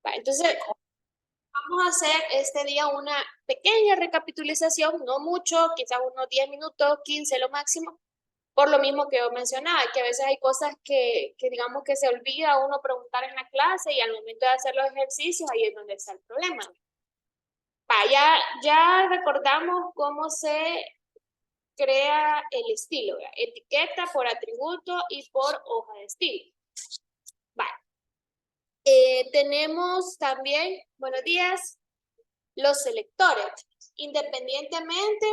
Va, entonces, vamos a hacer este día una pequeña recapitulación, no mucho, quizás unos 10 minutos, 15 lo máximo, por lo mismo que yo mencionaba, que a veces hay cosas que digamos que se olvida uno preguntar en la clase y al momento de hacer los ejercicios, ahí es donde está el problema. Va, ya recordamos cómo se crea el estilo, ¿verdad? Etiqueta por atributo y por hoja de estilo. Vale. Tenemos también, buenos días, los selectores. Independientemente,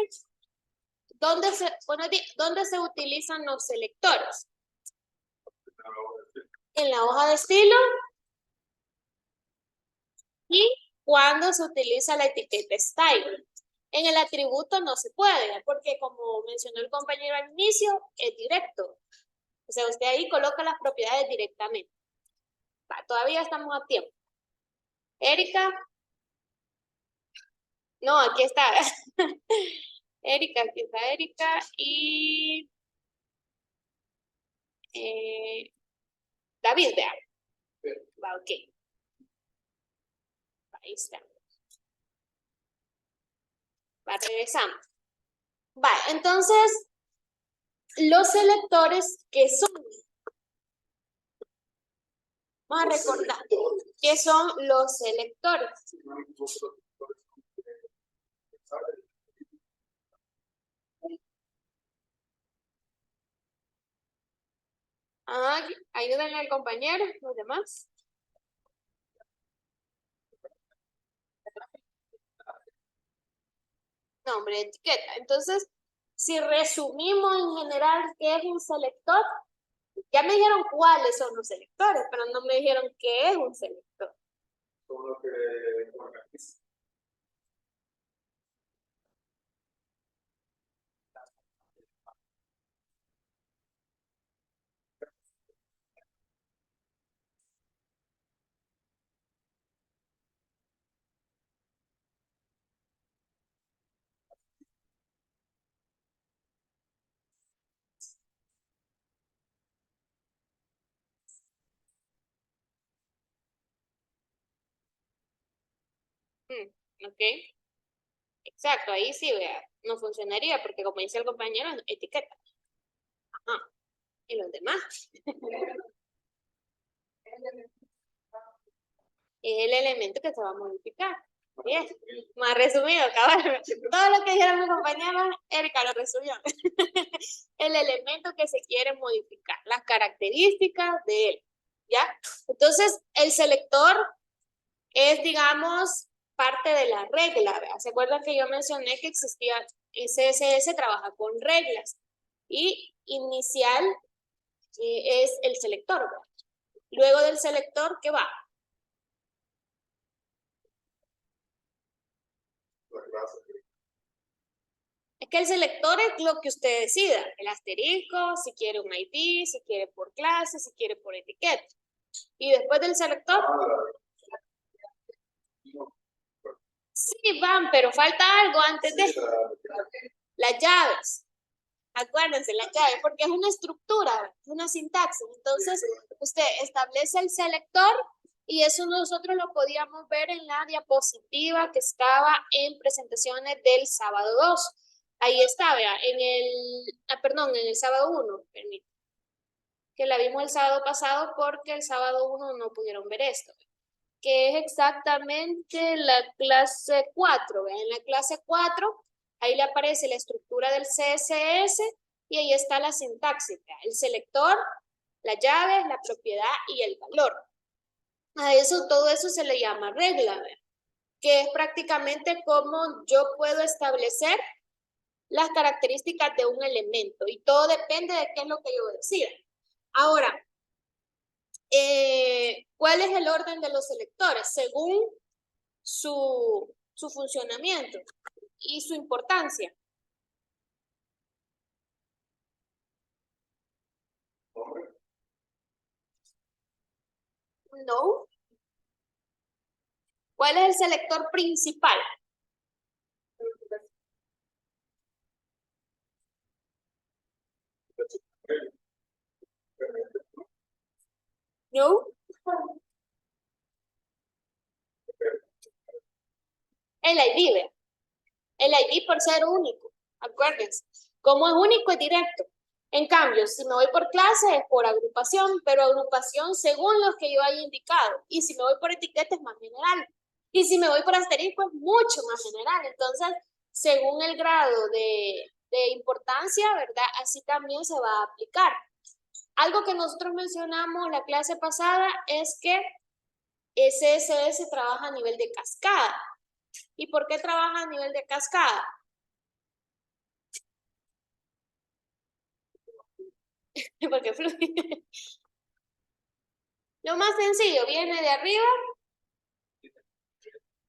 ¿dónde se utilizan los selectores? En la hoja de estilo y cuando se utiliza la etiqueta style. En el atributo no se puede, porque como mencionó el compañero al inicio, es directo. O sea, usted ahí coloca las propiedades directamente. Va, todavía estamos a tiempo. Erika. No, aquí está. Erika, aquí está Erika y David, vea. Va, ok. Ahí está. Va, regresamos. Va, entonces, los selectores que son, vamos a recordar, ¿qué son los selectores? Ah, ayúdenle al compañero, los demás. Nombre, etiqueta. Entonces, si resumimos en general qué es un selector, ya me dijeron cuáles son los selectores, pero no me dijeron qué es un selector. Son los que organizan. Ok, exacto, ahí sí, vea, no funcionaría porque como dice el compañero, etiqueta. Ajá. ¿Y los demás? Es el elemento que se va a modificar. Bien, más resumido, cabal. Todo lo que dijeron mis compañeros, Erika lo resumió. El elemento que se quiere modificar, las características de él, ¿ya? Entonces, el selector es, digamos, parte de la regla, ¿verdad? ¿Se acuerdan que yo mencioné que existía, CSS trabaja con reglas? Y inicial es el selector, ¿verdad? Luego del selector, ¿qué va? Es que el selector es lo que usted decida, el asterisco, si quiere un ID, si quiere por clase, si quiere por etiqueta. Y después del selector, sí van, pero falta algo antes de las llaves. Acuérdense, las llaves, porque es una estructura, es una sintaxis. Entonces, usted establece el selector y eso nosotros lo podíamos ver en la diapositiva que estaba en presentaciones del sábado 2. Ahí está, vea, en el sábado 1, permítame, que la vimos el sábado pasado porque el sábado 1 no pudieron ver esto, que es exactamente la clase 4. ¿Ve? En la clase 4, ahí le aparece la estructura del CSS y ahí está la sintaxis, el selector, la llave, la propiedad y el valor. A eso, todo eso se le llama regla, ¿ve? Que es prácticamente como yo puedo establecer las características de un elemento y todo depende de qué es lo que yo decida. Ahora, ¿cuál es el orden de los selectores? Según su funcionamiento y su importancia. No. ¿Cuál es el selector principal? No. El ID, ¿ve? El ID por ser único, acuérdense. Como es único, es directo. En cambio, si me voy por clase es por agrupación, pero agrupación según los que yo haya indicado. Y si me voy por etiqueta es más general. Y si me voy por asterisco es mucho más general. Entonces, según el grado de importancia, ¿verdad? Así también se va a aplicar. Algo que nosotros mencionamos la clase pasada es que SSS trabaja a nivel de cascada. ¿Y por qué trabaja a nivel de cascada? Porque fluye. Lo más sencillo, viene de arriba,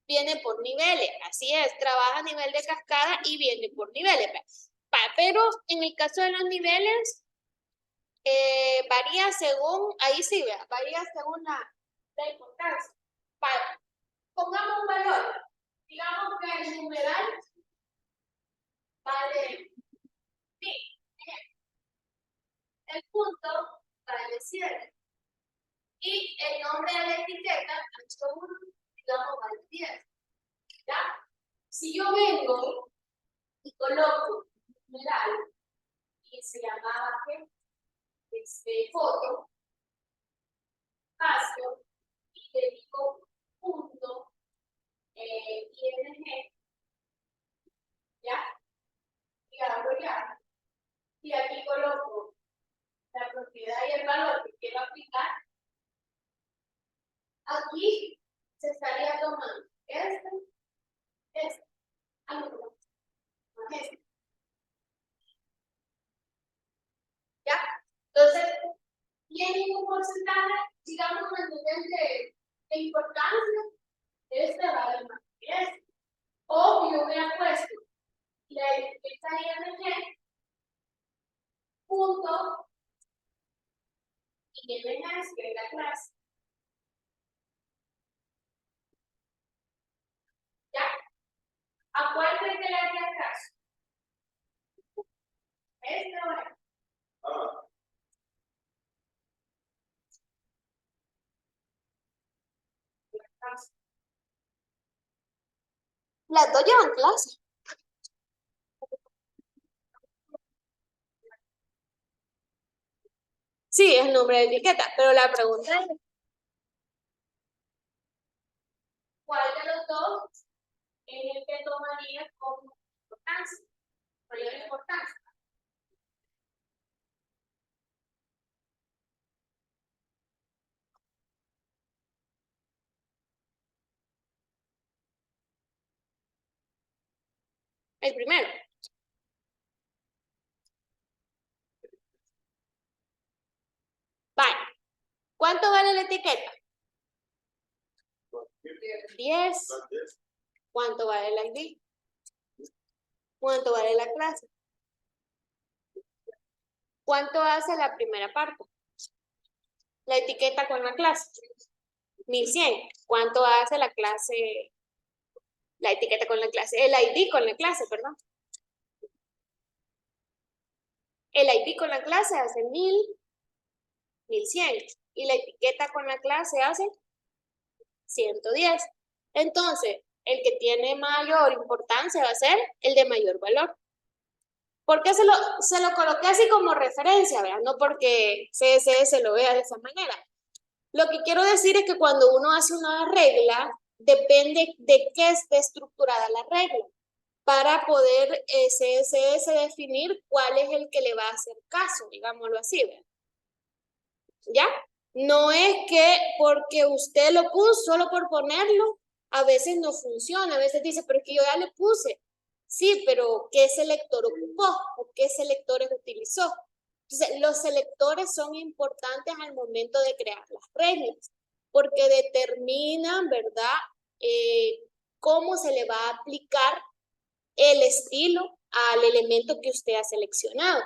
viene por niveles. Así es, trabaja a nivel de cascada y viene por niveles. Pero en el caso de los niveles, varía según, ahí sí, vea, varía según la importancia. Pongamos un valor. Digamos que el numeral vale 1000. El punto vale 7. Y el nombre de la etiqueta, ancho 1, digamos, vale 10. ¿Ya? Si yo vengo y coloco un numeral y se llamaba ¿qué? Foto, espacio, y le digo punto, ING, ¿ya? Y hago ya. Y aquí coloco la propiedad y el valor que quiero aplicar. Aquí se estaría tomando algo más este. ¿Ya? Entonces, tiene un porcentaje, digamos, en nivel de importancia, este vale más que este. O yo hubiera puesto la etiqueta ING, punto, y ING es la clase. ¿Ya? ¿A cuál creen que le haría caso? ¿Este o este? Las dos llevan clase. Sí, es el nombre de etiqueta, pero la pregunta es, ¿cuál de los dos es el que tomaría como importancia? Mayor importancia. El primero. Vale. ¿Cuánto vale la etiqueta? 10. ¿Cuánto vale la ID? ¿Cuánto vale la clase? ¿Cuánto hace la primera parte? La etiqueta con la clase. 1100. ¿Cuánto hace la clase? La etiqueta con la clase. El ID con la clase, perdón. El ID con la clase hace 1100. Y la etiqueta con la clase hace 110. Entonces, el que tiene mayor importancia va a ser el de mayor valor. ¿Por qué se lo coloqué así como referencia? ¿Verdad? No porque CSS lo vea de esa manera. Lo que quiero decir es que cuando uno hace una regla, depende de qué esté estructurada la regla, para poder CSS definir cuál es el que le va a hacer caso, digámoslo así, ¿verdad? ¿Ya? No es que porque usted lo puso, solo por ponerlo, a veces no funciona, a veces dice, pero es que yo ya le puse. Sí, pero ¿qué selector ocupó o qué selectores utilizó? Entonces, los selectores son importantes al momento de crear las reglas, porque determinan, ¿verdad?, cómo se le va a aplicar el estilo al elemento que usted ha seleccionado.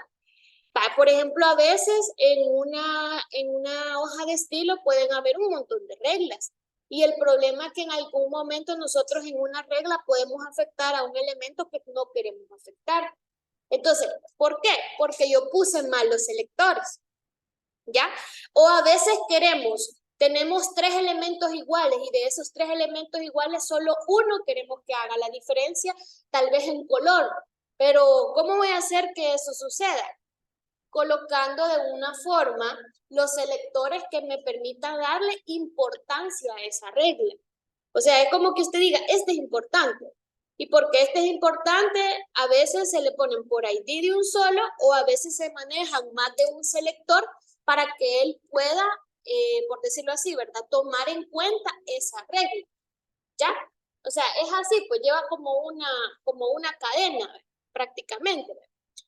Por ejemplo, a veces en una hoja de estilo pueden haber un montón de reglas. Y el problema es que en algún momento nosotros en una regla podemos afectar a un elemento que no queremos afectar. Entonces, ¿por qué? Porque yo puse mal los selectores, ¿ya? O a veces queremos Tenemos 3 elementos iguales y de esos 3 elementos iguales solo uno queremos que haga la diferencia, tal vez en color. Pero ¿cómo voy a hacer que eso suceda? Colocando de una forma los selectores que me permitan darle importancia a esa regla. O sea, es como que usted diga, este es importante. Y porque este es importante, a veces se le ponen por ID de un solo o a veces se manejan más de un selector para que él pueda, por decirlo así, ¿verdad? Tomar en cuenta esa regla. ¿Ya? O sea, es así, pues lleva como una cadena prácticamente.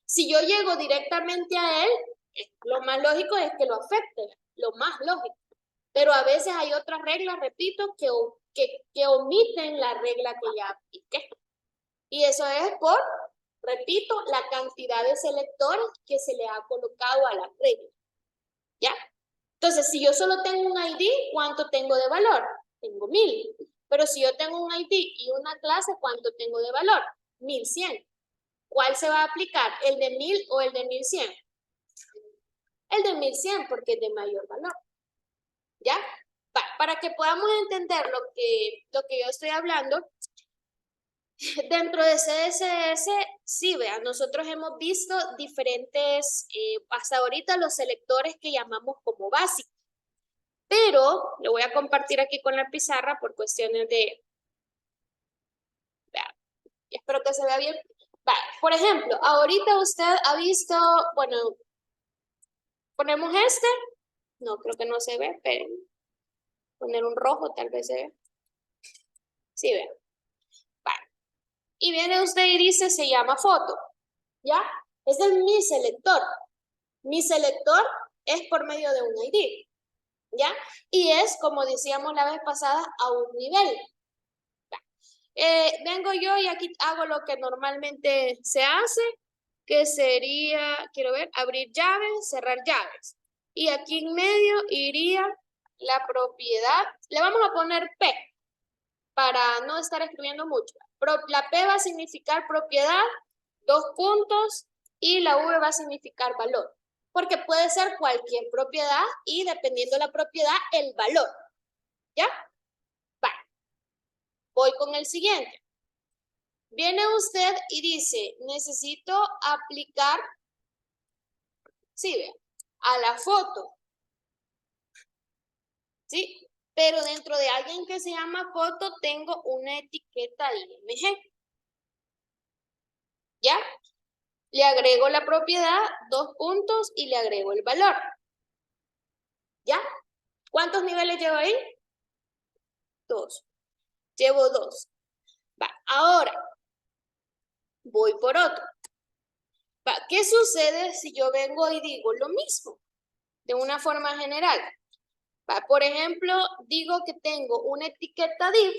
Si yo llego directamente a él, lo más lógico es que lo afecte, lo más lógico. Pero a veces hay otras reglas, repito, que omiten la regla que ya apliqué. Y eso es por, repito, la cantidad de selectores que se le ha colocado a la regla. ¿Ya? Entonces, si yo solo tengo un ID, ¿cuánto tengo de valor? Tengo 1000. Pero si yo tengo un ID y una clase, ¿cuánto tengo de valor? 1100. ¿Cuál se va a aplicar? ¿El de 1000 o el de 1100? El de 1100 porque es de mayor valor. ¿Ya? Para que podamos entender lo que yo estoy hablando, dentro de CSS, sí, vean, nosotros hemos visto diferentes, hasta ahorita los selectores que llamamos como básicos. Pero lo voy a compartir aquí con la pizarra por cuestiones de... Vean, espero que se vea bien. Por ejemplo, ahorita usted ha visto, bueno, ponemos este. No, creo que no se ve, pero poner un rojo tal vez se ve. Sí, vean. Y viene usted y dice, se llama foto. ¿Ya? Ese es mi selector. Mi selector es por medio de un ID. ¿Ya? Y es, como decíamos la vez pasada, a un nivel. Vengo yo y aquí hago lo que normalmente se hace, que sería, quiero ver, abrir llaves, cerrar llaves. Y aquí en medio iría la propiedad. Le vamos a poner P para no estar escribiendo mucho. La P va a significar propiedad, 2 puntos, y la V va a significar valor. Porque puede ser cualquier propiedad y dependiendo de la propiedad, el valor. ¿Ya? Vale. Voy con el siguiente. Viene usted y dice, necesito aplicar, sí, vean, a la foto. ¿Sí? Pero dentro de alguien que se llama foto tengo una etiqueta IMG. ¿Ya? Le agrego la propiedad, 2 puntos y le agrego el valor. ¿Ya? ¿Cuántos niveles llevo ahí? 2. Llevo 2. Ahora, voy por otro. ¿Qué sucede si yo vengo y digo lo mismo? De una forma general. Por ejemplo, digo que tengo una etiqueta div.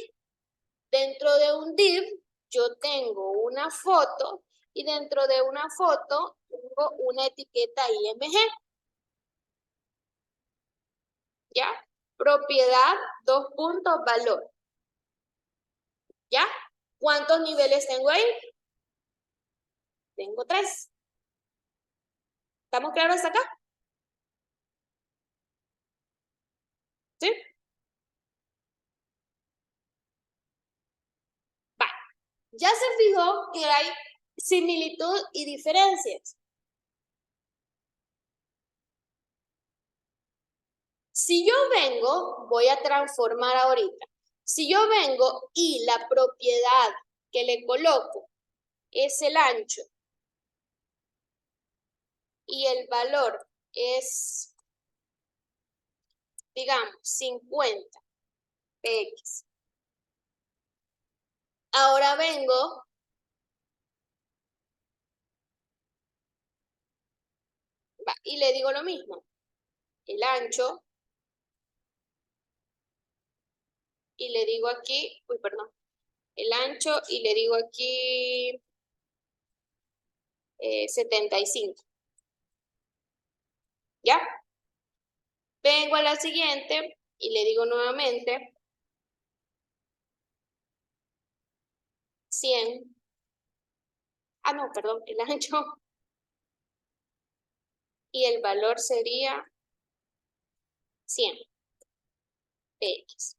Dentro de un div, yo tengo una foto y dentro de una foto tengo una etiqueta IMG. ¿Ya? Propiedad, 2 puntos, valor. ¿Ya? ¿Cuántos niveles tengo ahí? Tengo 3. ¿Estamos claros hasta acá? ¿Sí? Ya se fijó que hay similitud y diferencias. Si yo vengo, voy a transformar ahorita. Si yo vengo y la propiedad que le coloco es el ancho y el valor es, digamos, 50 px. Ahora vengo y le digo lo mismo. El ancho y le digo aquí, uy, perdón, el ancho y le digo aquí 75. ¿Ya? Vengo a la siguiente y le digo nuevamente 100. Ah, no, perdón, el ancho y el valor sería 100. X.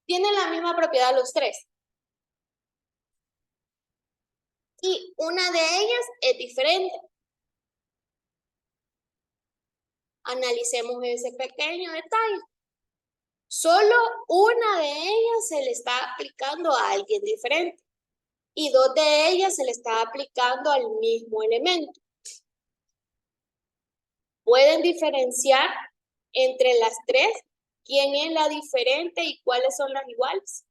Tienen la misma propiedad los tres. Y una de ellas es diferente. Analicemos ese pequeño detalle. Solo una de ellas se le está aplicando a alguien diferente. Y dos de ellas se le está aplicando al mismo elemento. ¿Pueden diferenciar entre las tres quién es la diferente y cuáles son las iguales?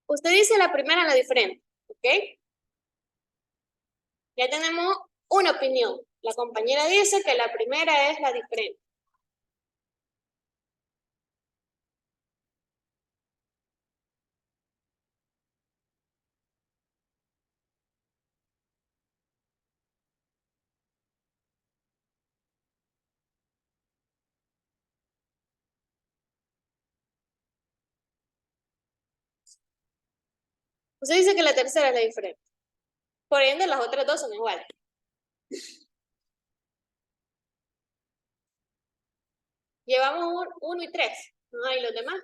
Usted dice la primera la diferente, ¿ok? Ya tenemos una opinión. La compañera dice que la primera es la diferente. Usted dice que la tercera es la diferente. Por ende, las otras dos son iguales. Llevamos 1 y 3. No hay los demás.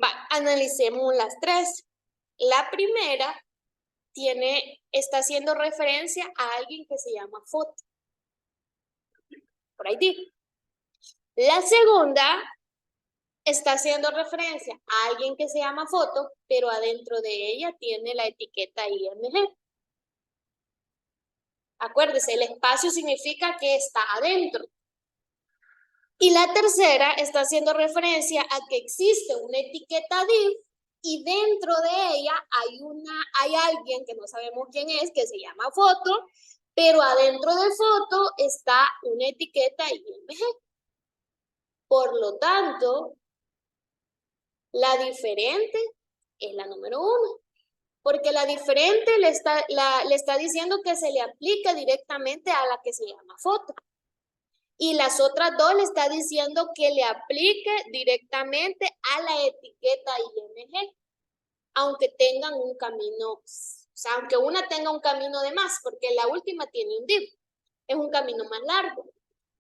Va, analicemos las tres. La primera está haciendo referencia a alguien que se llama foto. Por ahí. La segunda está haciendo referencia a alguien que se llama foto, pero adentro de ella tiene la etiqueta IMG. Acuérdese, el espacio significa que está adentro. Y la tercera está haciendo referencia a que existe una etiqueta div y dentro de ella hay alguien que no sabemos quién es, que se llama foto, pero adentro de foto está una etiqueta IMG. Por lo tanto, la diferente es la número 1. Porque la diferente le está diciendo que se le aplica directamente a la que se llama foto. Y las otras dos le está diciendo que le aplique directamente a la etiqueta IMG, aunque tengan un camino, o sea, aunque una tenga un camino de más, porque la última tiene un div, es un camino más largo.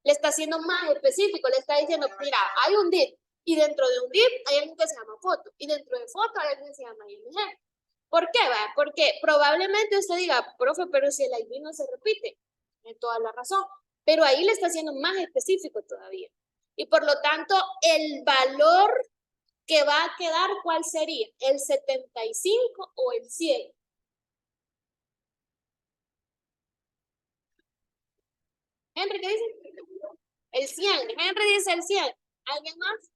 Le está haciendo más específico, le está diciendo, mira, hay un div, y dentro de un div hay algo que se llama foto, y dentro de foto hay algo que se llama IMG. ¿Por qué? Va? Porque probablemente usted diga, profe, pero si el ID no se repite, tiene toda la razón, pero ahí le está haciendo más específico todavía. Y por lo tanto, el valor que va a quedar, ¿cuál sería? ¿El 75 o el 100? Henry, ¿qué dice? El 100. Henry dice el 100. ¿Alguien más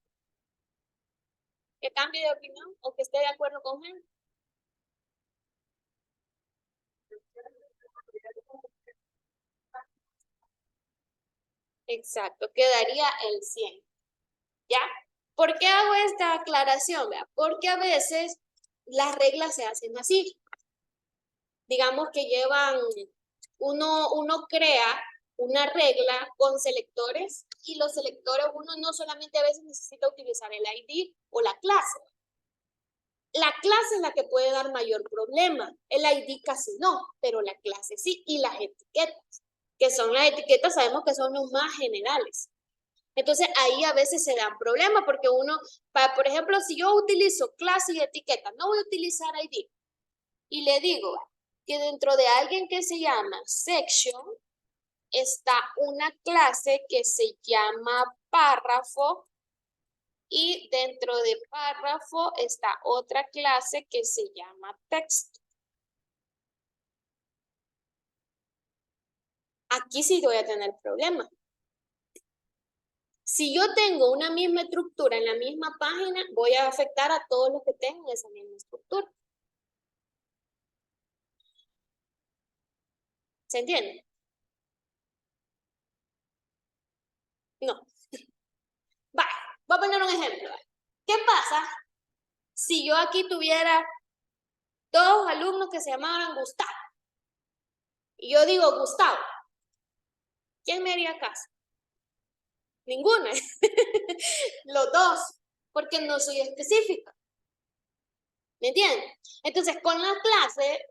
que cambie de opinión o que esté de acuerdo con Henry? Exacto, quedaría el 100. ¿Ya? ¿Por qué hago esta aclaración? ¿Vea? Porque a veces las reglas se hacen así. Digamos que uno crea una regla con selectores y los selectores uno no solamente a veces necesita utilizar el ID o la clase. La clase es la que puede dar mayor problema. El ID casi no, pero la clase sí. Y las etiquetas, que son las etiquetas, sabemos que son los más generales. Entonces ahí a veces se dan problemas porque uno, por ejemplo, si yo utilizo clase y etiqueta, no voy a utilizar ID. Y le digo que dentro de alguien que se llama section está una clase que se llama párrafo y dentro de párrafo está otra clase que se llama texto. Aquí sí voy a tener problemas. Si yo tengo una misma estructura en la misma página, voy a afectar a todos los que tengan esa misma estructura. ¿Se entiende? No. Voy a poner un ejemplo. ¿Qué pasa si yo aquí tuviera dos alumnos que se llamaran Gustavo? Y yo digo Gustavo. ¿Quién me haría caso? Ninguno. Los dos, porque no soy específica. ¿Me entienden? Entonces, con la clase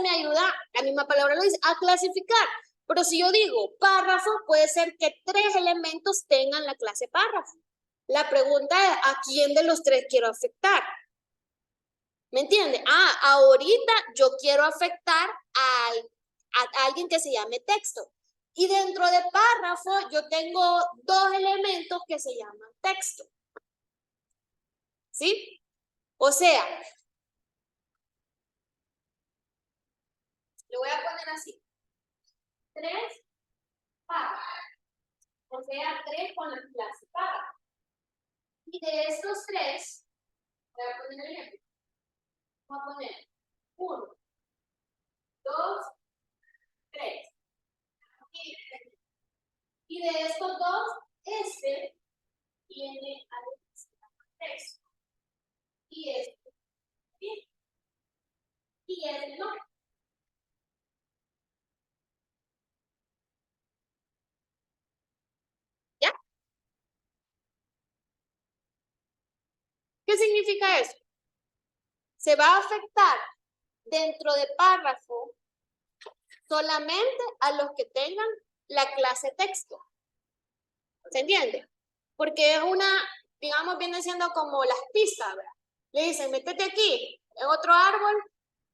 me ayuda, la misma palabra lo dice, a clasificar. Pero si yo digo párrafo, puede ser que 3 elementos tengan la clase párrafo. La pregunta es, ¿a quién de los 3 quiero afectar? ¿Me entiende? Ahorita yo quiero afectar a alguien que se llame texto. Y dentro de párrafo yo tengo 2 elementos que se llaman texto. ¿Sí? O sea, lo voy a poner así. 3 párrafos. O sea, 3 con la clase párrafo. Y de estos 3, voy a poner el ejemplo. Vamos a poner 1, 2, 3. Y de estos 2, este tiene al texto. Y este bien. Y este no. ¿Ya? ¿Qué significa eso? Se va a afectar dentro de párrafo solamente a los que tengan la clase texto. ¿Se entiende? Porque es una, digamos, viene siendo como las pistas, ¿verdad? Le dicen, métete aquí, en otro árbol,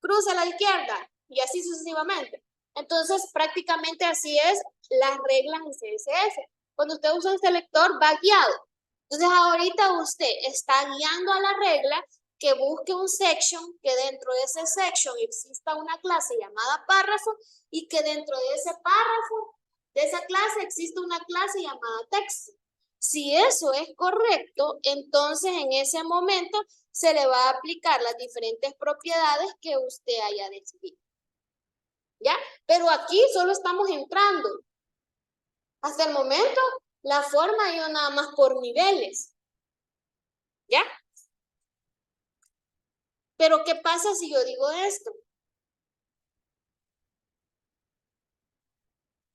cruza a la izquierda, y así sucesivamente. Entonces, prácticamente así es las reglas en CSS. Cuando usted usa un selector, va guiado. Entonces, ahorita usted está guiando a la regla que busque un section, que dentro de ese section exista una clase llamada párrafo, y que dentro de ese párrafo, de esa clase, existe una clase llamada texto. Si eso es correcto, entonces en ese momento se le va a aplicar las diferentes propiedades que usted haya decidido. ¿Ya? Pero aquí solo estamos entrando. Hasta el momento, la forma ha ido nada más por niveles. ¿Ya? Pero ¿qué pasa si yo digo esto?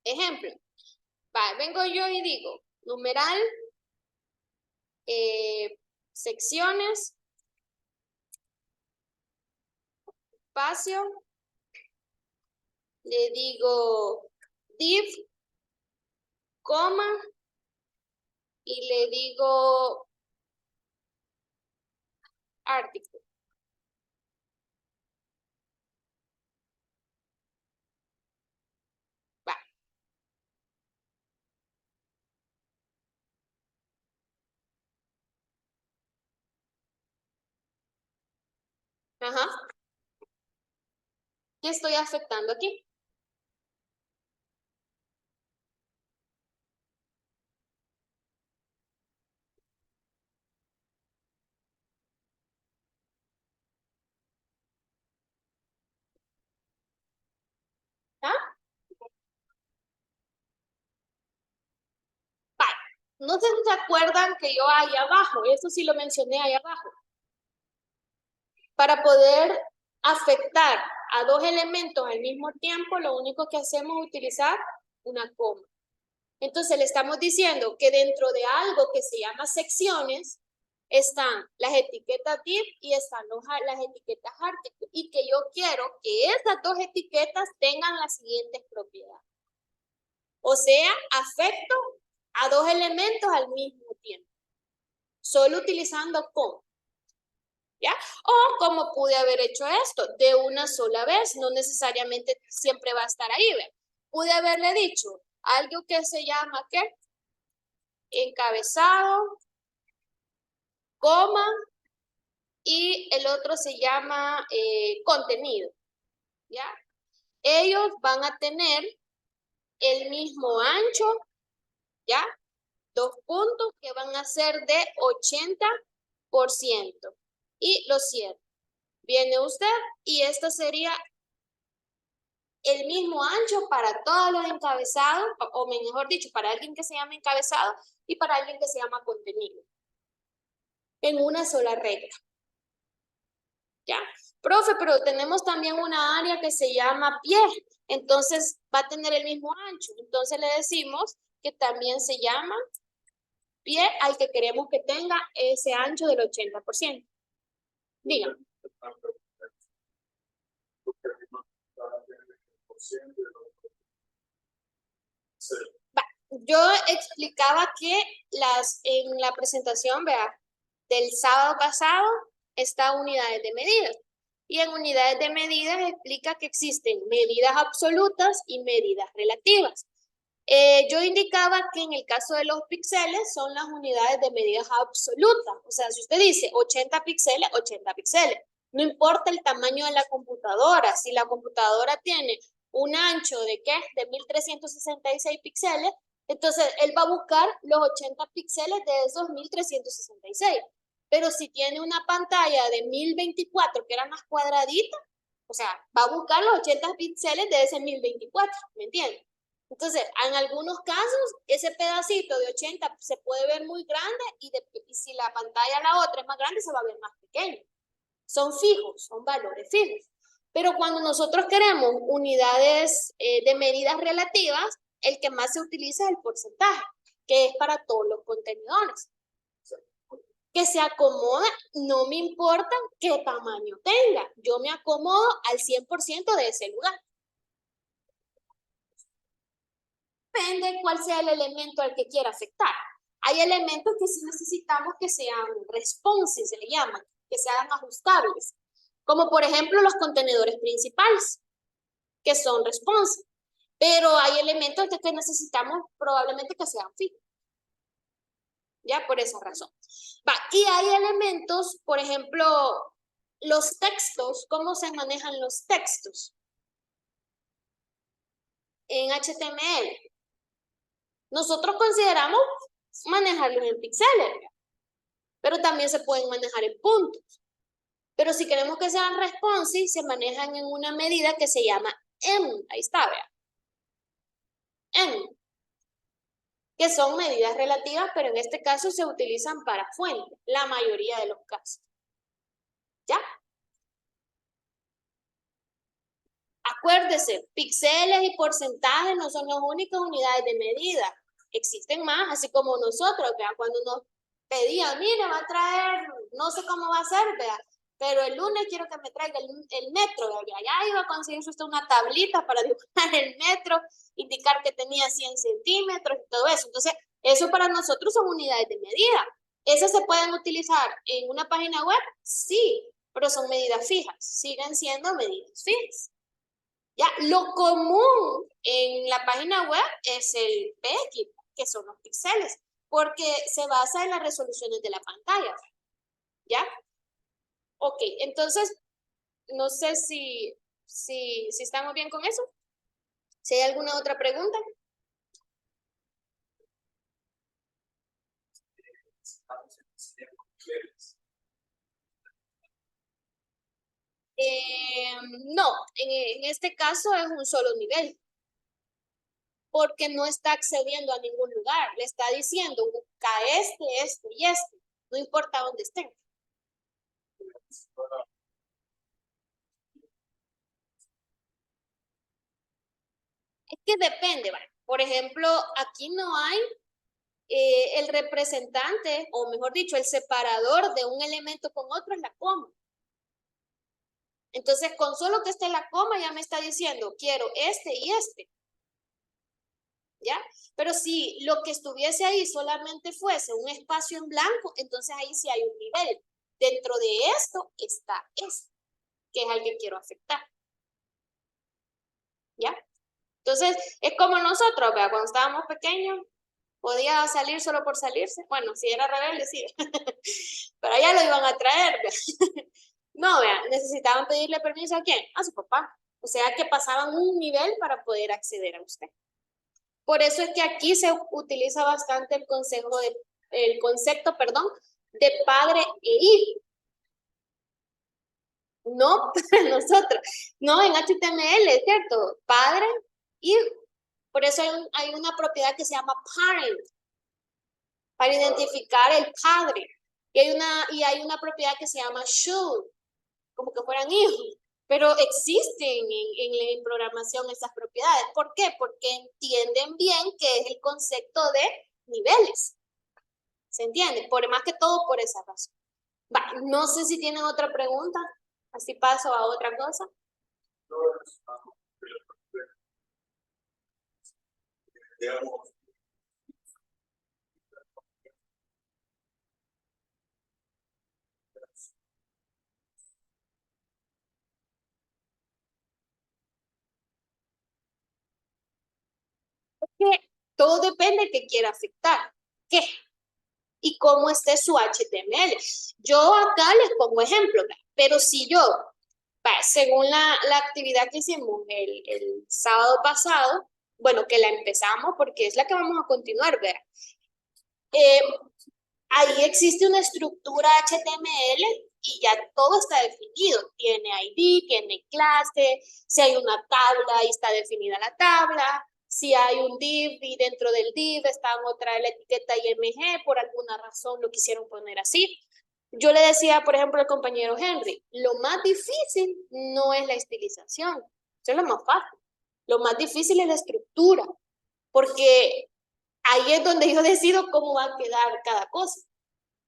Ejemplo. Vengo yo y digo, numeral, secciones, espacio, le digo div, coma, y le digo artículo. Va. Ajá. ¿Qué estoy afectando aquí? ¿Ah? Vale. No sé si se acuerdan que yo ahí abajo, eso sí lo mencioné ahí abajo, para poder afectar a 2 elementos al mismo tiempo, lo único que hacemos es utilizar una coma. Entonces le estamos diciendo que dentro de algo que se llama secciones, están las etiquetas div y están las etiquetas artículo, y que yo quiero que esas 2 etiquetas tengan las siguientes propiedades. O sea, afecto a 2 elementos al mismo tiempo, solo utilizando coma. ¿Ya? O como pude haber hecho esto, de una sola vez, no necesariamente siempre va a estar ahí, ¿ve? Pude haberle dicho algo que se llama, ¿qué? Encabezado, coma, y el otro se llama contenido, ¿ya? Ellos van a tener el mismo ancho, ¿ya? 2 puntos que van a ser de 80%. Y lo cierro. Viene usted y esto sería el mismo ancho para todos los encabezados, o mejor dicho, para alguien que se llama encabezado y para alguien que se llama contenido. en una sola regla. ¿Ya? Profe, pero tenemos también una área que se llama pie, entonces va a tener el mismo ancho. Entonces le decimos que también se llama pie al que queremos que tenga ese ancho del 80%. Dígame. Yo explicaba que en la presentación, vea, del sábado pasado está unidades de medidas. Y en unidades de medidas explica que existen medidas absolutas y medidas relativas. Yo indicaba que en el caso de los píxeles son las unidades de medidas absolutas. O sea, si usted dice 80 píxeles, 80 píxeles. No importa el tamaño de la computadora. Si la computadora tiene un ancho de ¿qué? De 1366 píxeles, entonces él va a buscar los 80 píxeles de esos 1366. Pero si tiene una pantalla de 1024 que era más cuadradita, o sea, va a buscar los 80 píxeles de ese 1024, ¿me entiendes? Entonces, en algunos casos, ese pedacito de 80 se puede ver muy grande y si la pantalla la otra es más grande, se va a ver más pequeño. Son fijos, son valores fijos. Pero cuando nosotros queremos unidades de medidas relativas, el que más se utiliza es el porcentaje, que es para todos los contenedores. Que se acomoda, no me importa qué tamaño tenga, yo me acomodo al 100% de ese lugar. Depende cuál sea el elemento al que quiera afectar. Hay elementos que sí necesitamos que sean responsive, se le llaman, que sean ajustables, como por ejemplo los contenedores principales, que son responsive, pero hay elementos que necesitamos probablemente que sean fijos. Ya, por esa razón. Va, y hay elementos, por ejemplo, los textos, ¿cómo se manejan los textos? En HTML. Nosotros consideramos manejarlos en píxeles, pero también se pueden manejar en puntos. Pero si queremos que sean responsive, se manejan en una medida que se llama M. Ahí está, vea. M. Que son medidas relativas, pero en este caso se utilizan para fuente, la mayoría de los casos. ¿Ya? Acuérdese, píxeles y porcentajes no son las únicas unidades de medida. Existen más, así como nosotros, vea, cuando nos pedían, mire, va a traer, no sé cómo va a ser, vea, pero el lunes quiero que me traiga el metro, vea, ya iba a conseguirse usted una tablita para dibujar el metro, indicar que tenía 100 centímetros y todo eso. Entonces, eso para nosotros son unidades de medida. ¿Esas se pueden utilizar en una página web? Sí, pero son medidas fijas, siguen siendo medidas fijas. Ya, lo común en la página web es el PX, que son los píxeles, porque se basa en las resoluciones de la pantalla. ¿Ya? Ok, entonces, no sé si estamos bien con eso. Si hay alguna otra pregunta. No, en este caso es un solo nivel, porque no está accediendo a ningún lugar, le está diciendo busca este y este, no importa dónde estén. Es que depende, ¿vale? Por ejemplo, aquí no hay el representante, o mejor dicho, el separador de un elemento con otro es la coma. Entonces, con solo que esté la coma ya me está diciendo, quiero este y este. ¿Ya? Pero si lo que estuviese ahí solamente fuese un espacio en blanco, entonces ahí sí hay un nivel. Dentro de esto está este, que es al que quiero afectar. ¿Ya? Entonces, es como nosotros, ¿verdad? Cuando estábamos pequeños, podía salir solo por salirse. Bueno, si era rebelde, sí. Pero allá lo iban a traer, ¿verdad? No, vean, necesitaban pedirle permiso ¿a quién? A su papá. O sea que pasaban un nivel para poder acceder a usted. Por eso es que aquí se utiliza bastante el concepto, perdón, de padre e hijo. No para nosotros, no en HTML, ¿cierto? Padre, hijo. Por eso hay una propiedad que se llama parent, para identificar el padre. Y hay una propiedad que se llama should, como que fueran hijos. Pero existen en programación esas propiedades. ¿Por qué? Porque entienden bien que es el concepto de niveles. ¿Se entiende? Por más que todo por esa razón. Va, no sé si tienen otra pregunta. Así paso a otra cosa. Que todo depende de qué quiera afectar. ¿Qué? Y cómo esté su HTML. Yo acá les pongo ejemplo, pero si yo, según la actividad que hicimos el sábado pasado, bueno, que la empezamos porque es la que vamos a continuar, ¿verdad? Ahí existe una estructura HTML y ya todo está definido. Tiene ID, tiene clase, si hay una tabla, ahí está definida la tabla. Si hay un div y dentro del div está en otra la etiqueta IMG, por alguna razón lo quisieron poner así. Yo le decía, por ejemplo, al compañero Henry, lo más difícil no es la estilización, eso es lo más fácil. Lo más difícil es la estructura, porque ahí es donde yo decido cómo va a quedar cada cosa,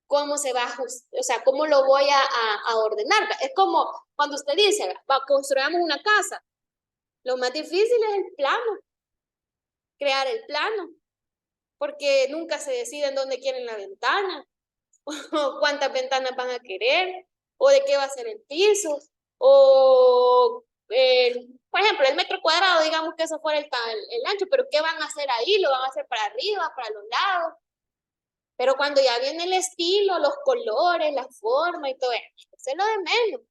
cómo se va a ajustar, o sea, cómo lo voy a ordenar. Es como cuando usted dice, construyamos una casa, lo más difícil es el plano, crear el plano, porque nunca se decide en dónde quieren la ventana, o cuántas ventanas van a querer, o de qué va a ser el piso, o, por ejemplo, el metro cuadrado, digamos que eso fuera el ancho, pero ¿qué van a hacer ahí? ¿Lo van a hacer para arriba, para los lados? Pero cuando ya viene el estilo, los colores, la forma y todo eso es lo de menos.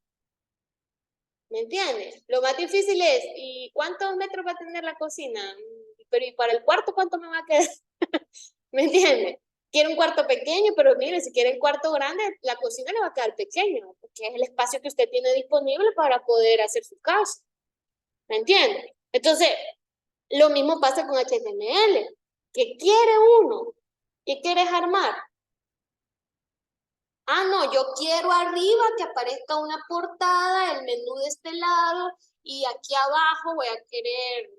¿Me entiendes? Lo más difícil es, ¿y cuántos metros va a tener la cocina? Pero ¿y para el cuarto cuánto me va a quedar? ¿Me entiendes? Quiere un cuarto pequeño, pero mire, si quiere el cuarto grande, la cocina le va a quedar pequeño, porque es el espacio que usted tiene disponible para poder hacer su casa. ¿Me entiende? Entonces, lo mismo pasa con HTML. ¿Qué quiere uno? ¿Qué quieres armar? Ah, no, yo quiero arriba que aparezca una portada, el menú de este lado, y aquí abajo voy a querer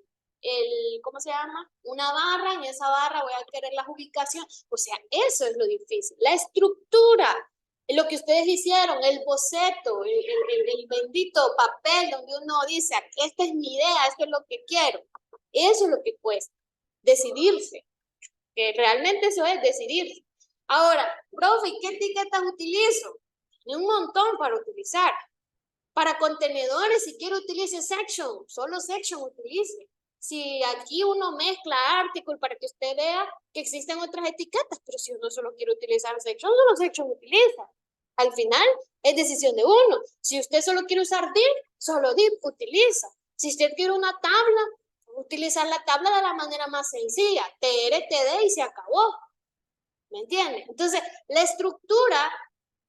¿cómo se llama? Una barra, en esa barra voy a querer las ubicaciones. O sea, eso es lo difícil. La estructura, lo que ustedes hicieron, el boceto, el bendito papel donde uno dice, esta es mi idea, esto es lo que quiero. Eso es lo que cuesta, decidirse. Que realmente eso es decidirse. Ahora, profe, ¿qué etiquetas utilizo? Hay un montón para utilizar. Para contenedores, si quiero utilice section, solo section utilice. Si aquí uno mezcla article para que usted vea que existen otras etiquetas, pero si uno solo quiere utilizar section, solo section utiliza. Al final, es decisión de uno. Si usted solo quiere usar div, solo div utiliza. Si usted quiere una tabla, utilizar la tabla de la manera más sencilla, TR, TD y se acabó. ¿Me entiende? Entonces, la estructura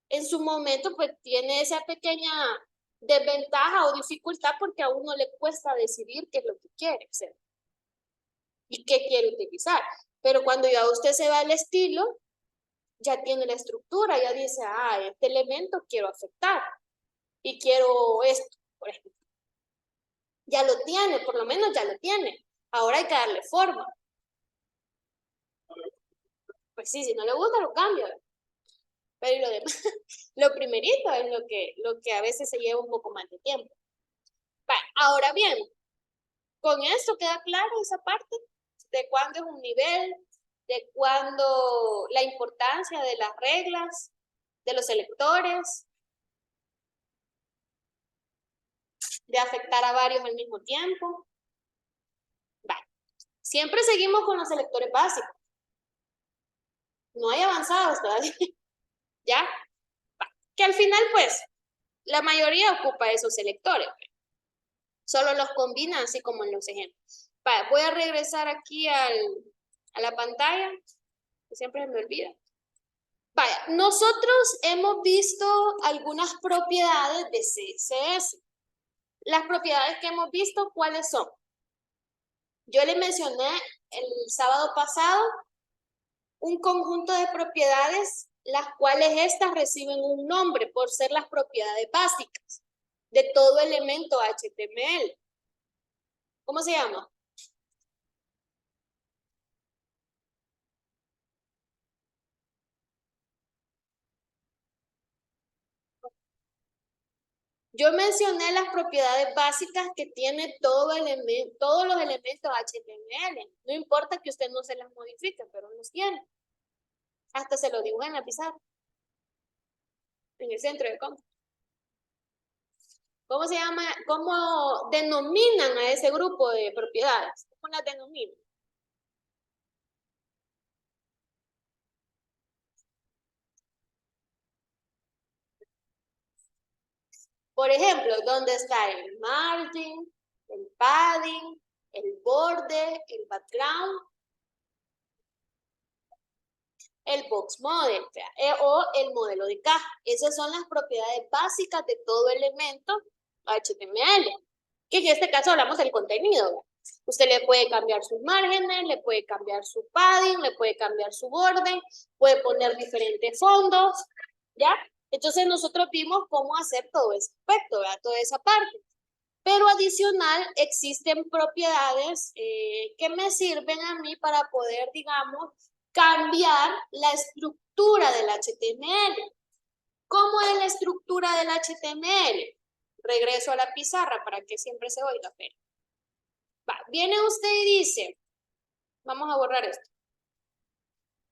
en su momento pues tiene esa pequeña desventaja o dificultad porque a uno le cuesta decidir qué es lo que quiere hacer y qué quiere utilizar. Pero cuando ya usted se va al estilo, ya tiene la estructura, ya dice, este elemento quiero afectar y quiero esto, por ejemplo. Ya lo tiene, por lo menos ya lo tiene. Ahora hay que darle forma. Pues sí, si no le gusta, lo cambia. Pero lo demás, lo primerito es lo que a veces se lleva un poco más de tiempo. Vale, ahora bien, con esto queda claro esa parte de cuándo es un nivel, de cuándo la importancia de las reglas, de los selectores, de afectar a varios al mismo tiempo. Vale. Siempre seguimos con los selectores básicos. No hay avanzados todavía. ¿Ya? Vale. Que al final, pues, la mayoría ocupa esos selectores. Solo los combina así como en los ejemplos. Vale, voy a regresar aquí a la pantalla, que siempre se me olvida. Vaya, nosotros hemos visto algunas propiedades de CSS. Las propiedades que hemos visto, ¿cuáles son? Yo les mencioné el sábado pasado un conjunto de propiedades las cuales estas reciben un nombre por ser las propiedades básicas de todo elemento HTML. ¿Cómo se llama? Yo mencioné las propiedades básicas que tiene todos los elementos HTML. No importa que usted no se las modifique, pero los tiene. Hasta se lo dibuja en la pizarra. En el centro de cómputo. ¿Cómo se llama? ¿Cómo denominan a ese grupo de propiedades? ¿Cómo las denominan? Por ejemplo, ¿dónde está el margin, el padding, el borde, el background? El box model, o el modelo de caja. Esas son las propiedades básicas de todo elemento HTML, que en este caso hablamos del contenido. Usted le puede cambiar sus márgenes, le puede cambiar su padding, le puede cambiar su borde, puede poner diferentes fondos, ¿ya? Entonces nosotros vimos cómo hacer todo ese aspecto, ¿verdad? Toda esa parte. Pero adicional existen propiedades que me sirven a mí para poder, digamos, cambiar la estructura del HTML. ¿Cómo es la estructura del HTML? Regreso a la pizarra para que siempre se oiga. Pero. Viene usted y dice, vamos a borrar esto.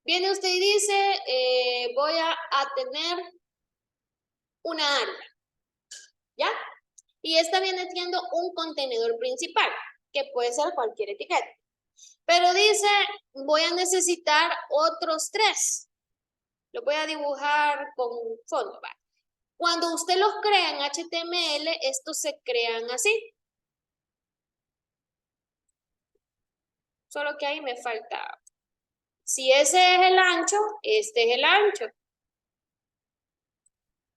Viene usted y dice, voy a tener una área, ¿ya? Y esta viene siendo un contenedor principal, que puede ser cualquier etiqueta. Pero dice, voy a necesitar otros 3. Lo voy a dibujar con fondo. ¿Va? Cuando usted los crea en HTML, estos se crean así. Solo que ahí me falta. Si ese es el ancho, este es el ancho.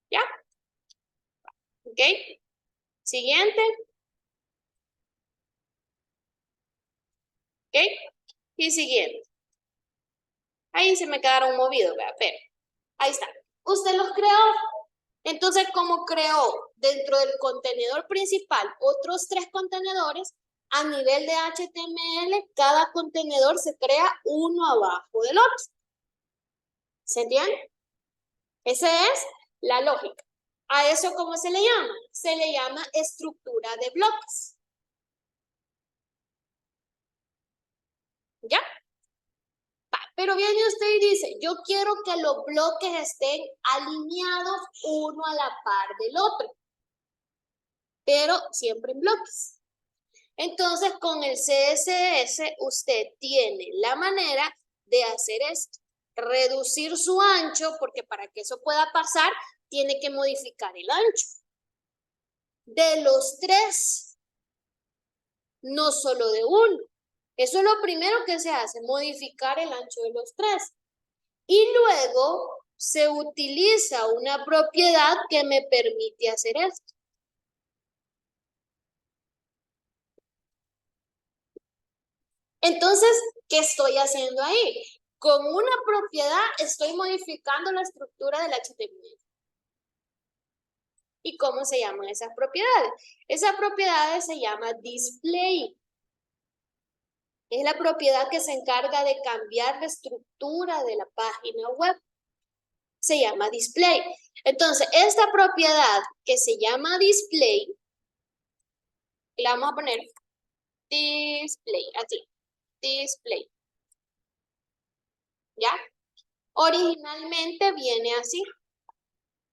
¿Ya? ¿Ok? Siguiente. ¿Ok? Y siguiente. Ahí se me quedaron movidos, ¿verdad? Pero ahí está. Usted los creó. Entonces, como creó dentro del contenedor principal otros 3 contenedores, a nivel de HTML, cada contenedor se crea uno abajo del otro. ¿Se entiende? Esa es la lógica. ¿A eso cómo se le llama? Se le llama estructura de bloques. ¿Ya? Pero viene usted y dice, yo quiero que los bloques estén alineados uno a la par del otro, pero siempre en bloques. Entonces, con el CSS, usted tiene la manera de hacer esto. Reducir su ancho, porque para que eso pueda pasar, tiene que modificar el ancho. De los 3, no solo de uno. Eso es lo primero que se hace, modificar el ancho de los 3. Y luego se utiliza una propiedad que me permite hacer esto. Entonces, ¿qué estoy haciendo ahí? Con una propiedad estoy modificando la estructura del HTML. ¿Y cómo se llaman esas propiedades? Esas propiedades se llama display. Es la propiedad que se encarga de cambiar la estructura de la página web. Se llama display. Entonces, esta propiedad que se llama display, la vamos a poner display, así, display. ¿Ya? Originalmente viene así,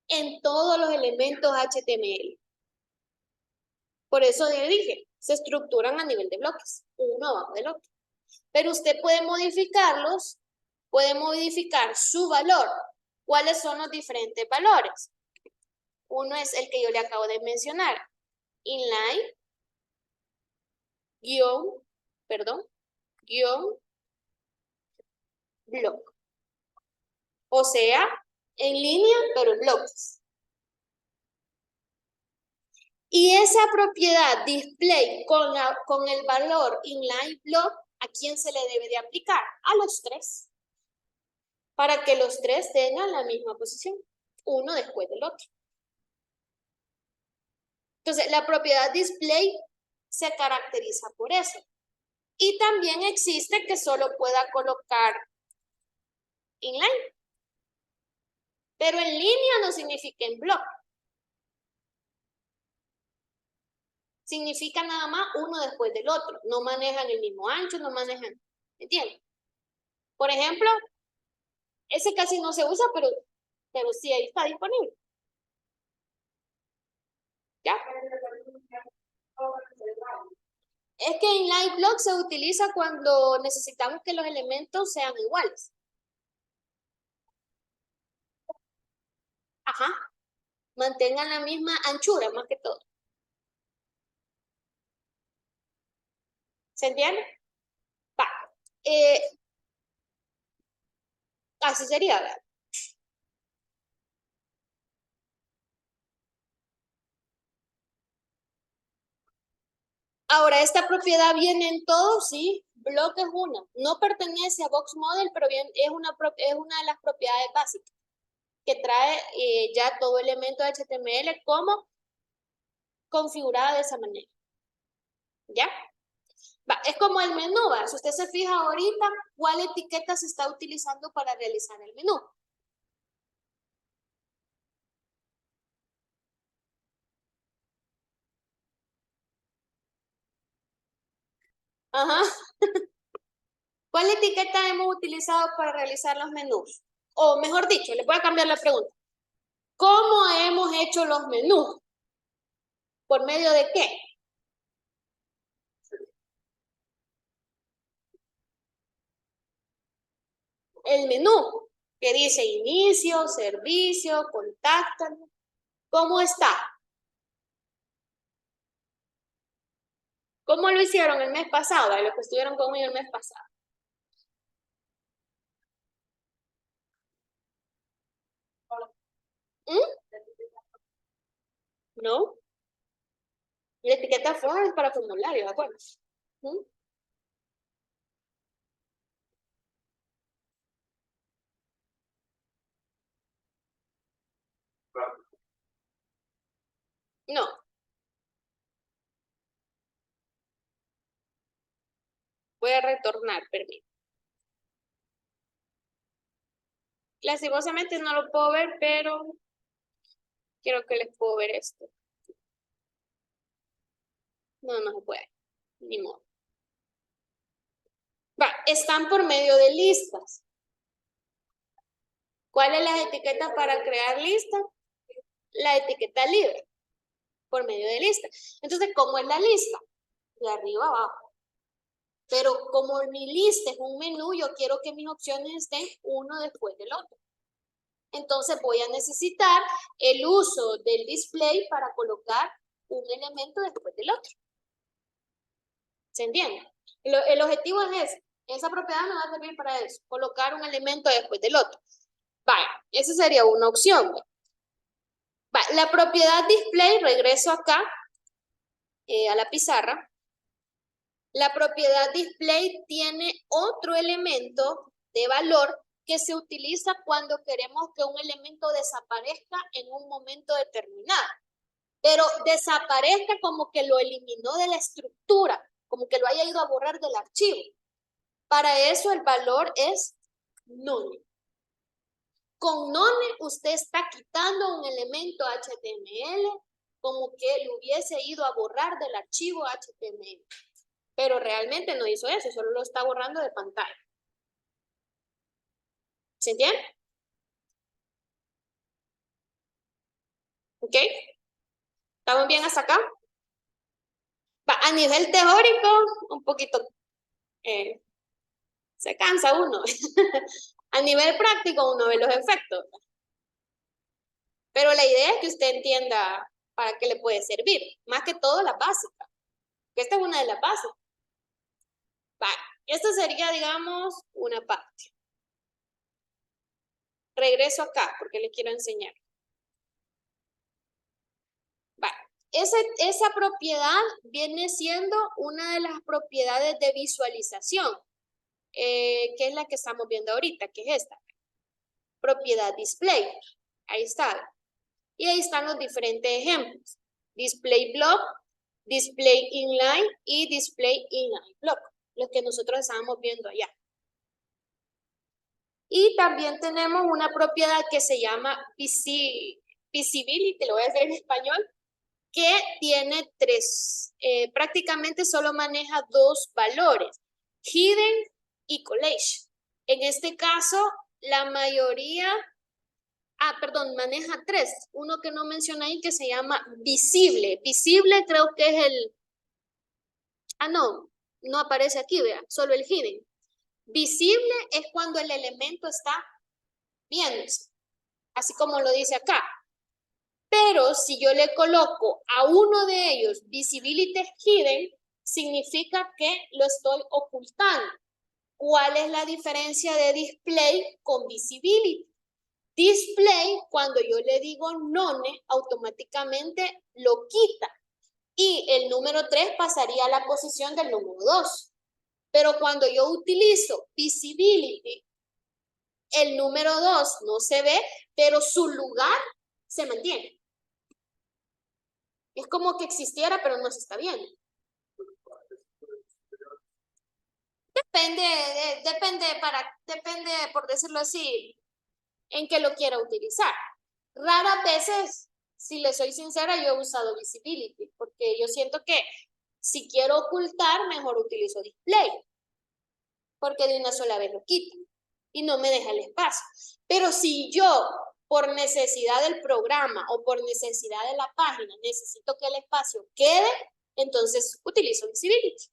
en todos los elementos HTML. Por eso le dije, se estructuran a nivel de bloques, uno abajo del otro. Pero usted puede modificarlos, puede modificar su valor. ¿Cuáles son los diferentes valores? Uno es el que yo le acabo de mencionar, inline, guión, block. O sea, en línea, pero en bloques. Y esa propiedad display con el valor inline block, ¿a quién se le debe de aplicar? A los 3. para que los tres tengan la misma posición, uno después del otro. Entonces, la propiedad display se caracteriza por eso. Y también existe que solo pueda colocar inline. Pero en línea no significa en block. Significa nada más uno después del otro. No manejan el mismo ancho, no manejan. ¿Entienden? Por ejemplo, ese casi no se usa, pero sí ahí está disponible. ¿Ya? Es que inline block se utiliza cuando necesitamos que los elementos sean iguales. Ajá. Mantengan la misma anchura, más que todo. ¿Se entiende? Va. Así sería, ¿verdad? Ahora, esta propiedad viene en todo, sí. Block es una. No pertenece a Box Model, pero bien, es una de las propiedades básicas que trae ya todo elemento de HTML como configurada de esa manera. ¿Ya? Va, es como el menú, ¿va? Si usted se fija ahorita, ¿cuál etiqueta se está utilizando para realizar el menú? Ajá. ¿Cuál etiqueta hemos utilizado para realizar los menús? O mejor dicho, le voy a cambiar la pregunta. ¿Cómo hemos hecho los menús? ¿Por medio de qué? El menú, que dice inicio, servicio, contáctanos. ¿Cómo está? ¿Cómo lo hicieron el mes pasado? Los que estuvieron conmigo el mes pasado. ¿Mm? ¿No? La etiqueta form es para formulario, ¿de acuerdo? ¿Mm? No. Voy a retornar, permítame. Lastimosamente no lo puedo ver, pero quiero que les puedo ver esto. No, no se puede. Ni modo. Va, están por medio de listas. ¿Cuál es la etiqueta para crear lista? La etiqueta libre, por medio de lista. Entonces, ¿cómo es la lista? De arriba abajo. Pero como mi lista es un menú, yo quiero que mis opciones estén uno después del otro. Entonces voy a necesitar el uso del display para colocar un elemento después del otro. ¿Se entiende? El objetivo es ese. Esa propiedad me va a servir para eso, colocar un elemento después del otro. Vale, esa sería una opción. Vale, la propiedad display, regreso acá a la pizarra. La propiedad display tiene otro elemento de valor que se utiliza cuando queremos que un elemento desaparezca en un momento determinado. Pero desaparezca como que lo eliminó de la estructura, como que lo haya ido a borrar del archivo. Para eso el valor es none. Con none usted está quitando un elemento HTML como que lo hubiese ido a borrar del archivo HTML. Pero realmente no hizo eso, solo lo está borrando de pantalla. ¿Se entiende? ¿Ok? ¿Estamos bien hasta acá? Va, a nivel teórico, un poquito se cansa uno. A nivel práctico uno ve los efectos. Pero la idea es que usted entienda para qué le puede servir. Más que todo la básica. Esta es una de las bases. Vale. Esta sería, digamos, una parte. Regreso acá porque les quiero enseñar. Vale. Esa propiedad viene siendo una de las propiedades de visualización, que es la que estamos viendo ahorita, que es esta. propiedad display. Ahí está. Y ahí están los diferentes ejemplos. Display block, display inline y display inline block. Los que nosotros estábamos viendo allá. Y también tenemos una propiedad que se llama visibility, lo voy a decir en español, que tiene prácticamente solo maneja dos valores, hidden y collage. En este caso, la mayoría, maneja tres. Uno que no mencioné ahí que se llama visible. Visible creo que es no aparece aquí, vea, solo el hidden. Visible es cuando el elemento está viéndose, así como lo dice acá. Pero si yo le coloco a uno de ellos visibility hidden, significa que lo estoy ocultando. ¿Cuál es la diferencia de display con visibility? Display, cuando yo le digo none, automáticamente lo quita. Y el número 3 pasaría a la posición del número 2. Pero cuando yo utilizo visibility, el número 2 no se ve, pero su lugar se mantiene. Es como que existiera, pero no se está viendo. Depende, por decirlo así, en qué lo quiera utilizar. Raras veces, si le soy sincera, yo he usado visibility, porque yo siento que si quiero ocultar, mejor utilizo display, porque de una sola vez lo quito y no me deja el espacio. Pero si yo, por necesidad del programa o por necesidad de la página, necesito que el espacio quede, entonces utilizo visibility.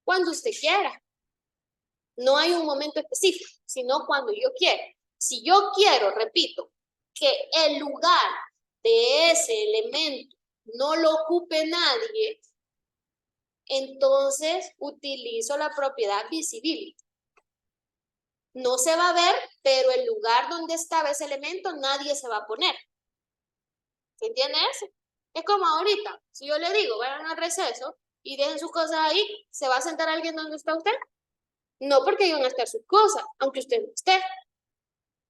Cuando usted quiera. No hay un momento específico, sino cuando yo quiero. Si yo quiero, repito, que el lugar de ese elemento no lo ocupe nadie, entonces utilizo la propiedad visibility. No se va a ver, pero el lugar donde estaba ese elemento nadie se va a poner. ¿Se entiende eso? Es como ahorita, si yo le digo, vayan al receso y dejen sus cosas ahí, ¿se va a sentar alguien donde está usted? No, porque ahí van a estar sus cosas, aunque usted no esté.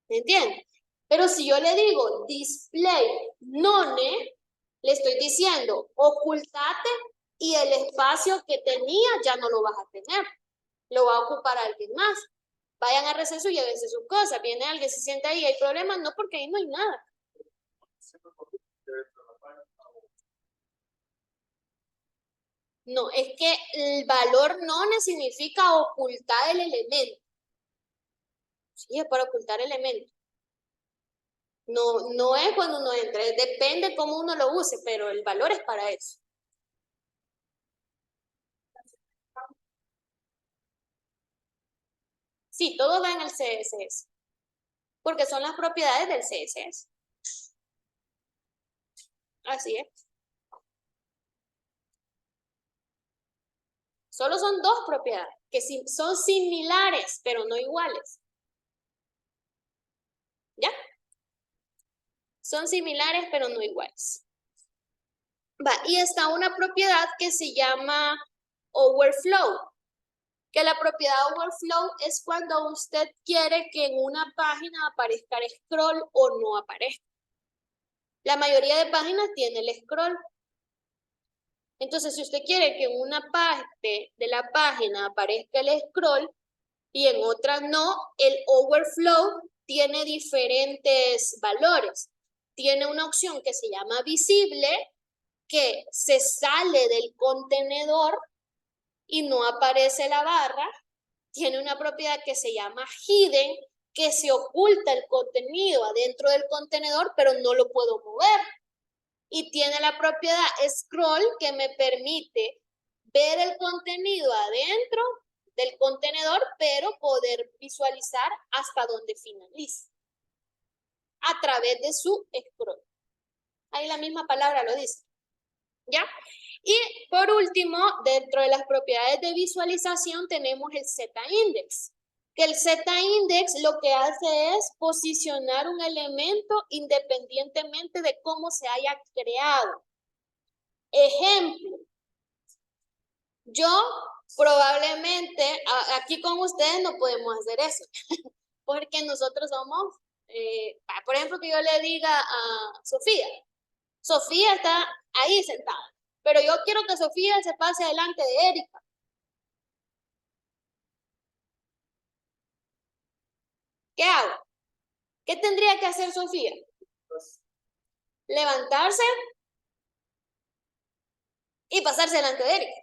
¿Me entiende? Pero si yo le digo display none, le estoy diciendo ocultate y el espacio que tenía ya no lo vas a tener. Lo va a ocupar alguien más. Vayan a receso y llévense sus cosas. Viene alguien, se sienta ahí, hay problemas, no, porque ahí no hay nada. No, es que el valor none significa ocultar el elemento. Sí, es para ocultar elementos. No es cuando uno entre, depende cómo uno lo use, pero el valor es para eso. Sí, todo va en el CSS, porque son las propiedades del CSS. Así es. Solo son dos propiedades, que son similares, pero no iguales. ¿Ya? Son similares, pero no iguales. Va, y está una propiedad que se llama overflow. Que la propiedad overflow es cuando usted quiere que en una página aparezca el scroll o no aparezca. La mayoría de páginas tiene el scroll. Entonces, si usted quiere que en una parte de la página aparezca el scroll y en otra no, el overflow tiene diferentes valores. Tiene una opción que se llama visible, que se sale del contenedor y no aparece la barra. Tiene una propiedad que se llama hidden, que se oculta el contenido adentro del contenedor, pero no lo puedo mover. Y tiene la propiedad scroll, que me permite ver el contenido adentro del contenedor, pero poder visualizar hasta donde finaliza a través de su scroll. Ahí la misma palabra lo dice. ¿Ya? Y por último, dentro de las propiedades de visualización tenemos el Z-index. Que el Z-index lo que hace es posicionar un elemento independientemente de cómo se haya creado. Ejemplo, yo Probablemente aquí con ustedes no podemos hacer eso, porque nosotros somos, por ejemplo, que yo le diga a Sofía, Sofía está ahí sentada, pero yo quiero que Sofía se pase adelante de Erika. ¿Qué hago? ¿Qué tendría que hacer Sofía? Levantarse y pasarse delante de Erika.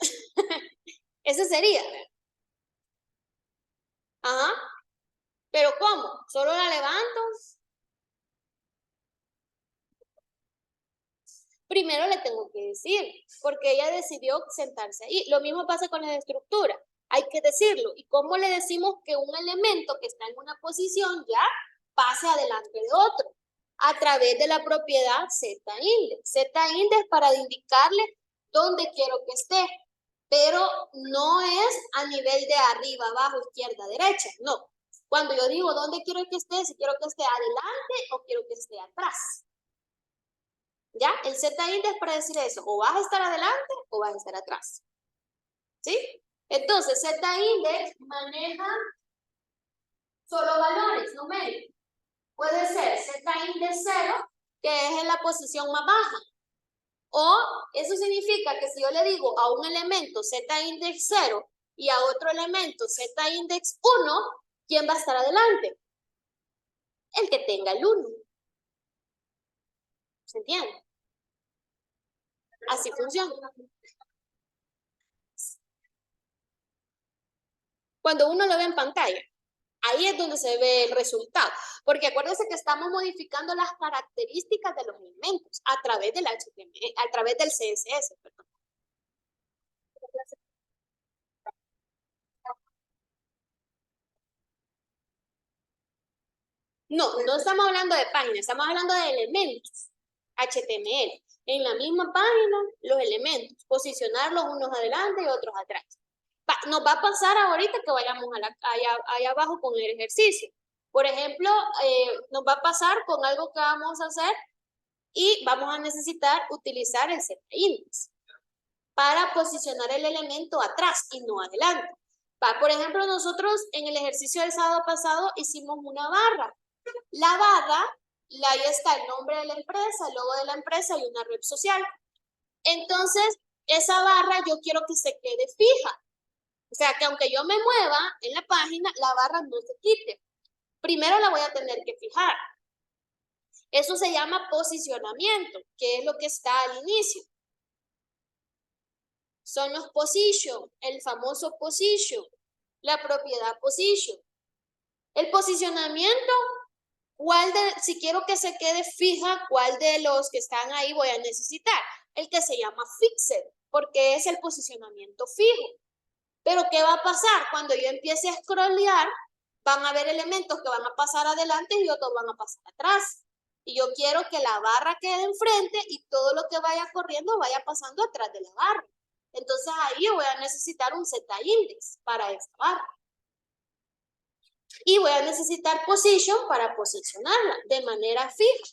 Ese sería. Ajá. ¿Pero cómo? ¿Solo la levanto? Primero le tengo que decir, porque ella decidió sentarse ahí. Lo mismo pasa con la estructura. Hay que decirlo. ¿Y cómo le decimos que un elemento que está en una posición ya pase adelante de otro? A través de la propiedad Z-index. Z-index para indicarle dónde quiero que esté, pero no es a nivel de arriba, abajo, izquierda, derecha, no. Cuando yo digo dónde quiero que esté, si quiero que esté adelante o quiero que esté atrás. ¿Ya? El Z-index para decir eso, o vas a estar adelante o vas a estar atrás. ¿Sí? Entonces, Z-index maneja solo valores numéricos. Puede ser Z-index 0, que es en la posición más baja. O eso significa que si yo le digo a un elemento Z-index 0 y a otro elemento Z-index 1, ¿quién va a estar adelante? El que tenga el 1. ¿Se entiende? Así funciona. Cuando uno lo ve en pantalla, ahí es donde se ve el resultado. Porque acuérdense que estamos modificando las características de los elementos a través del HTML, a través del CSS, perdón. No, no estamos hablando de páginas, estamos hablando de elementos HTML. En la misma página, los elementos, posicionarlos unos adelante y otros atrás. Nos va a pasar ahorita que vayamos allá abajo con el ejercicio. Por ejemplo, nos va a pasar con algo que vamos a hacer y vamos a necesitar utilizar el Z-index para posicionar el elemento atrás y no adelante. Por ejemplo, nosotros en el ejercicio del sábado pasado hicimos una barra. La barra, ahí está el nombre de la empresa, el logo de la empresa y una red social. Entonces, esa barra yo quiero que se quede fija. O sea, que aunque yo me mueva en la página, la barra no se quite. Primero la voy a tener que fijar. Eso se llama posicionamiento, que es lo que está al inicio. Son los position, el famoso position, la propiedad position. El posicionamiento, si quiero que se quede fija, ¿cuál de los que están ahí voy a necesitar? El que se llama fixed, porque es el posicionamiento fijo. Pero ¿qué va a pasar? Cuando yo empiece a scrollear, van a haber elementos que van a pasar adelante y otros van a pasar atrás. Y yo quiero que la barra quede enfrente y todo lo que vaya corriendo vaya pasando atrás de la barra. Entonces ahí voy a necesitar un Z-index para esta barra. Y voy a necesitar position para posicionarla de manera fija.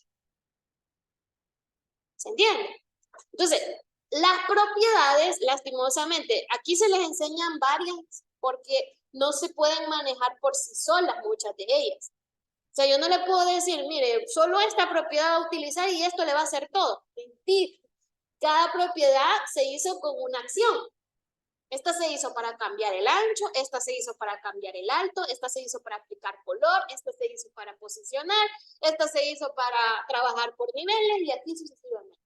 ¿Se entiende? Entonces, las propiedades, lastimosamente, aquí se les enseñan varias porque no se pueden manejar por sí solas muchas de ellas. O sea, yo no le puedo decir, mire, solo esta propiedad va a utilizar y esto le va a hacer todo. Mentira. Cada propiedad se hizo con una acción. Esta se hizo para cambiar el ancho, esta se hizo para cambiar el alto, esta se hizo para aplicar color, esta se hizo para posicionar, esta se hizo para trabajar por niveles y así sucesivamente.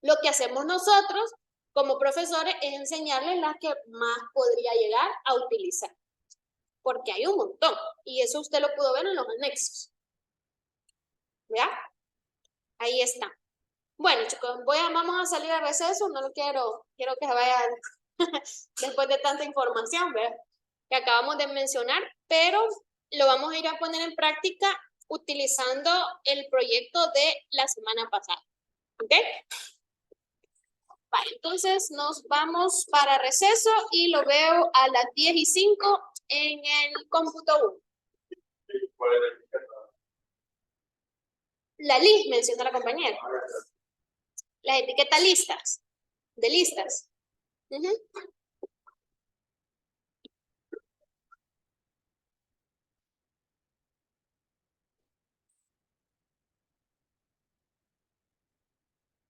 Lo que hacemos nosotros como profesores es enseñarles las que más podría llegar a utilizar, porque hay un montón, y eso usted lo pudo ver en los anexos. ¿Ya? Ahí está. Bueno, chicos, vamos a salir a receso, no lo quiero que se vayan después de tanta información, ¿verdad? Que acabamos de mencionar, pero lo vamos a ir a poner en práctica utilizando el proyecto de la semana pasada. ¿Ok? Vale, entonces nos vamos para receso y lo veo a las 10:05 en el cómputo 1. La list menciona la compañera. Las etiquetas listas. De listas.